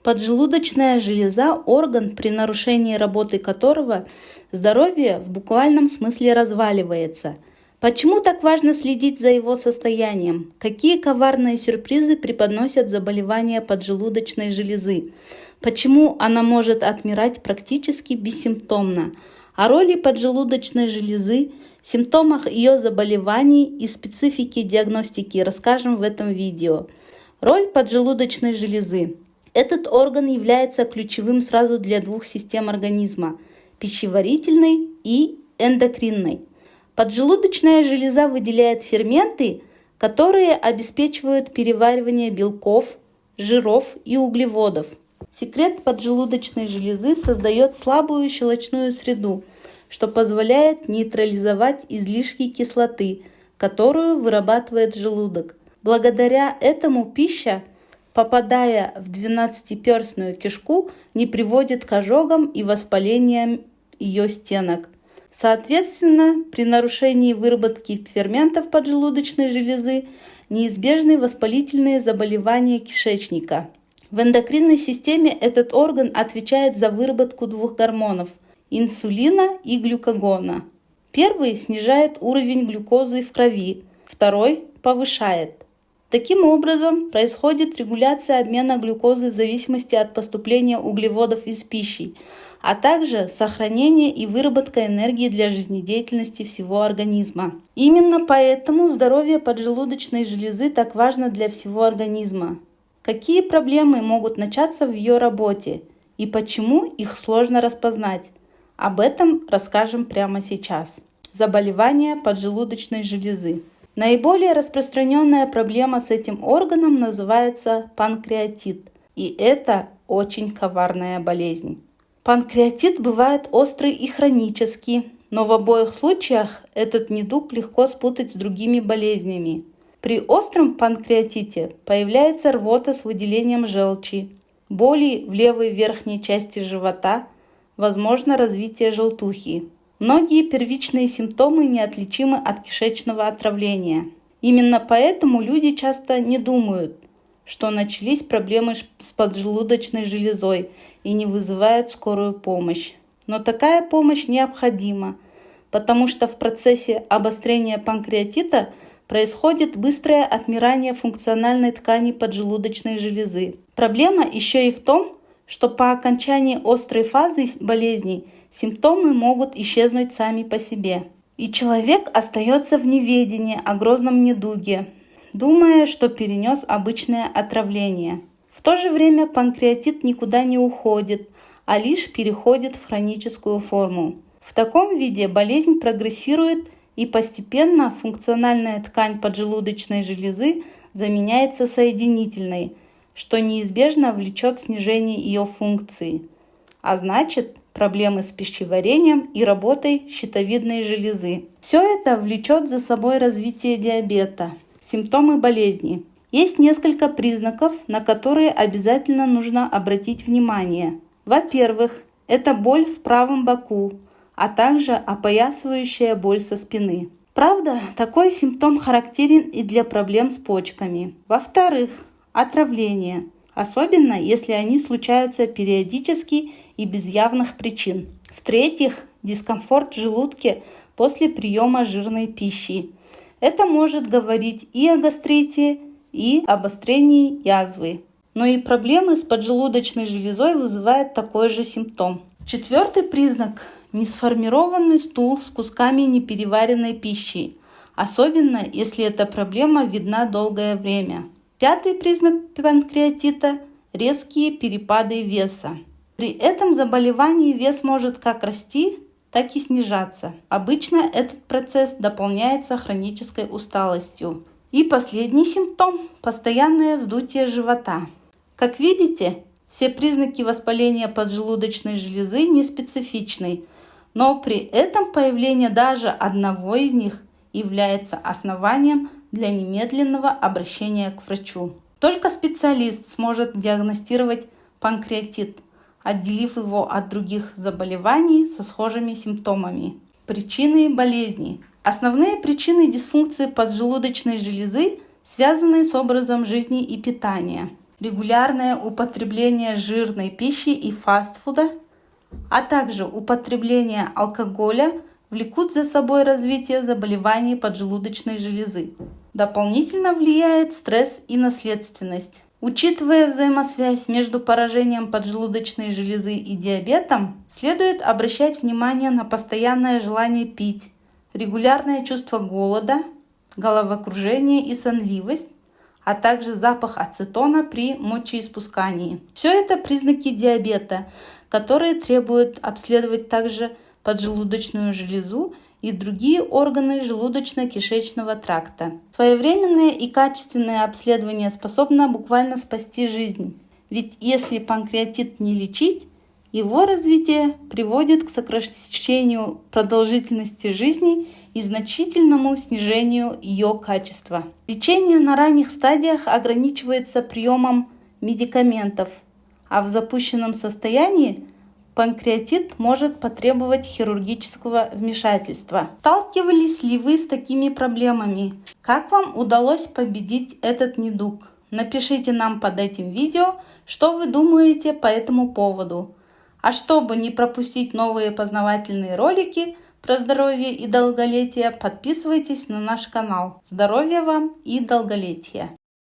Поджелудочная железа – орган, при нарушении работы которого здоровье в буквальном смысле разваливается. Почему так важно следить за его состоянием? Какие коварные сюрпризы преподносят заболевания поджелудочной железы? Почему она может отмирать практически бессимптомно? О роли поджелудочной железы, симптомах ее заболеваний и специфике диагностики расскажем в этом видео. Роль поджелудочной железы. Этот орган является ключевым сразу для двух систем организма – пищеварительной и эндокринной. Поджелудочная железа выделяет ферменты, которые обеспечивают переваривание белков, жиров и углеводов. Секрет поджелудочной железы создает слабую щелочную среду, что позволяет нейтрализовать излишки кислоты, которую вырабатывает желудок. Благодаря этому пища, попадая в двенадцатиперстную кишку, не приводит к ожогам и воспалениям ее стенок. Соответственно, при нарушении выработки ферментов поджелудочной железы неизбежны воспалительные заболевания кишечника. В эндокринной системе этот орган отвечает за выработку двух гормонов – инсулина и глюкагона. Первый снижает уровень глюкозы в крови, второй повышает. Таким образом, происходит регуляция обмена глюкозы в зависимости от поступления углеводов из пищи, а также сохранение и выработка энергии для жизнедеятельности всего организма. Именно поэтому здоровье поджелудочной железы так важно для всего организма. Какие проблемы могут начаться в ее работе и почему их сложно распознать? Об этом расскажем прямо сейчас. Заболевания поджелудочной железы. Наиболее распространенная проблема с этим органом называется панкреатит, и это очень коварная болезнь. Панкреатит бывает острый и хронический, но в обоих случаях этот недуг легко спутать с другими болезнями. При остром панкреатите появляется рвота с выделением желчи, боли в левой верхней части живота, возможно развитие желтухи. Многие первичные симптомы неотличимы от кишечного отравления. Именно поэтому люди часто не думают, что начались проблемы с поджелудочной железой и не вызывают скорую помощь. Но такая помощь необходима, потому что в процессе обострения панкреатита происходит быстрое отмирание функциональной ткани поджелудочной железы. Проблема еще и в том, что по окончании острой фазы болезни симптомы могут исчезнуть сами по себе. И человек остается в неведении о грозном недуге, думая, что перенес обычное отравление. В то же время панкреатит никуда не уходит, а лишь переходит в хроническую форму. В таком виде болезнь прогрессирует и постепенно функциональная ткань поджелудочной железы заменяется соединительной, что неизбежно влечет снижение ее функции, а значит проблемы с пищеварением и работой щитовидной железы. Все это влечет за собой развитие диабета. Симптомы болезни. Есть несколько признаков, на которые обязательно нужно обратить внимание. Во-первых, это боль в правом боку, а также опоясывающая боль со спины. Правда, такой симптом характерен и для проблем с почками. Во-вторых, отравление, особенно если они случаются периодически и без явных причин. В-третьих, дискомфорт в желудке после приема жирной пищи. Это может говорить и о гастрите, и обострении язвы. Но и проблемы с поджелудочной железой вызывают такой же симптом. Четвертый признак – несформированный стул с кусками непереваренной пищи, особенно если эта проблема видна долгое время. Пятый признак панкреатита – резкие перепады веса. При этом заболевании вес может как расти, так и снижаться. Обычно этот процесс дополняется хронической усталостью. И последний симптом – постоянное вздутие живота. Как видите, все признаки воспаления поджелудочной железы не специфичны, но при этом появление даже одного из них является основанием для немедленного обращения к врачу. Только специалист сможет диагностировать панкреатит, отделив его от других заболеваний со схожими симптомами. Причины болезни. Основные причины дисфункции поджелудочной железы связаны с образом жизни и питания. регулярное употребление жирной пищи и фастфуда, а также употребление алкоголя влекут за собой развитие заболеваний поджелудочной железы. Дополнительно влияет стресс и наследственность. Учитывая взаимосвязь между поражением поджелудочной железы и диабетом, следует обращать внимание на постоянное желание пить, регулярное чувство голода, головокружение и сонливость, а также запах ацетона при мочеиспускании. Все это признаки диабета, которые требуют обследовать также поджелудочную железу и другие органы желудочно-кишечного тракта. Своевременное и качественное обследование способно буквально спасти жизнь, ведь если панкреатит не лечить, его развитие приводит к сокращению продолжительности жизни и значительному снижению ее качества. Лечение на ранних стадиях ограничивается приемом медикаментов, а в запущенном состоянии панкреатит может потребовать хирургического вмешательства. Сталкивались ли вы с такими проблемами? Как вам удалось победить этот недуг? Напишите нам под этим видео, что вы думаете по этому поводу. А чтобы не пропустить новые познавательные ролики про здоровье и долголетие, подписывайтесь на наш канал. Здоровья вам и долголетия!